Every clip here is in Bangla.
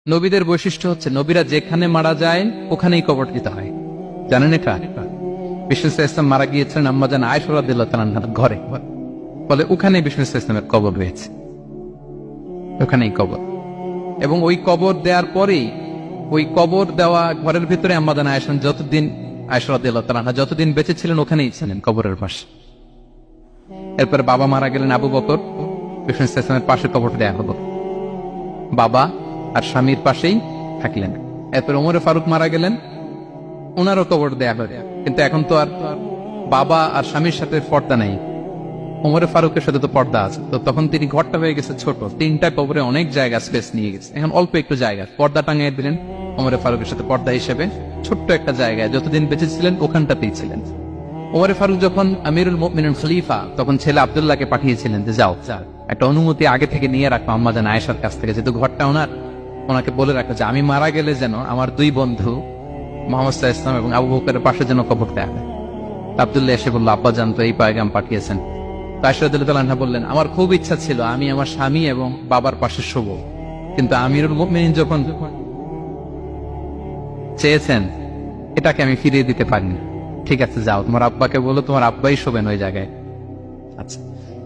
নবীদের বৈশিষ্ট্য হচ্ছে নবীরা যেখানে মারা যায় ওখানেই কবর দিতে হয়। জানেন এটা? বিষ্ণু ইসলাম মারা গিয়েছিলেন আম্মাজান আয়েশা রাদিয়াল্লাহু তাআলার ঘরে, বলে ওখানেই বিষ্ণু ইসলামের কবর রয়েছে, ওখানেই কবর। এবং ওই কবর দেওয়ার পরেই ওই কবর দেওয়া ঘরের ভিতরে আম্মাজান আয়েশা যতদিন আয়েশা রাদিয়াল্লাহু তাআলা যতদিন বেঁচে ছিলেন ওখানেই ছিলেন কবরের পাশে। এরপর বাবা মারা গেলেন আবু বকর, বিষ্ণু ইসলামের পাশে কবর দেয়া হলো, বাবা আর স্বামীর পাশেই থাকলেন। এরপর ওমরে ফারুক মারা গেলেন, ওনারও কবর দেয়া হলো। কিন্তু এখন তো আর বাবা আর স্বামীর সাথে পর্দা নাই, ওমরে ফারুকের সাথে তো পর্দা আছে। তো তখন তিনি ঘরটা হয়ে গেছে ছোট, তিনটা কবরে অনেক জায়গা স্পেস নিয়ে গেছে, এখন অল্প একটু জায়গা পর্দা টাঙিয়ে দিলেন ওমরে ফারুকের সাথে পর্দা হিসেবে, ছোট্ট একটা জায়গায় যতদিন বেঁচে ছিলেন ওখানটাতেই ছিলেন। ওমরে ফারুক যখন আমিরুল মুমিনিন খলিফা, তখন ছেলে আব্দুল্লাহকে পাঠিয়েছিলেন যে যাও একটা অনুমতি আগে থেকে নিয়ে রাখো আম্মাজান আয়েশার কাছ থেকে, যেহেতু ঘরটা ওনার, ওনাকে বলে রাখো যে আমি মারা গেলে যেন আমার দুই বন্ধু মুহাম্মদ সাল্লাল্লাহু আলাইহি ওয়াসাল্লাম এবং আবু বকরের পাশে যেন কবর দেয়া হয়। আব্দুল্লাহ এসে বলল, আব্বা জান তো এই পয়গাম পাঠিয়েছেন। আয়েশা রাদিয়াল্লাহু তাআলা বললেন, আমার খুব ইচ্ছা ছিল আমি আমার স্বামী এবং বাবার পাশে শোবো, কিন্তু আমিরুল মুমিনিন যখন চেয়েছেন এটাকে আমি ফিরিয়ে দিতে পারিনি। ঠিক আছে যাও, তোমার আব্বাকে বলো তোমার আব্বাই শোবেন ওই জায়গায়। আচ্ছা,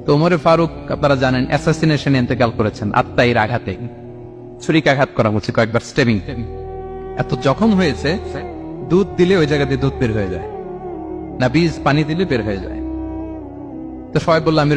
তো ওমরে ফারুক আপনারা জানেন অ্যাসাসিনেশন ইন্তেকাল করেছেন আত্মাইর আঘাতে, ছুরিকাঘাত করা হচ্ছে কয়েকবার, স্টেবিং। এত জখম হয়েছে দুধ দিলে ওই জায়গা দিয়ে দুধ বের হয়ে যায় না, বীজ পানি দিলে বের হয়ে যায়। তো সবাই বললো আমির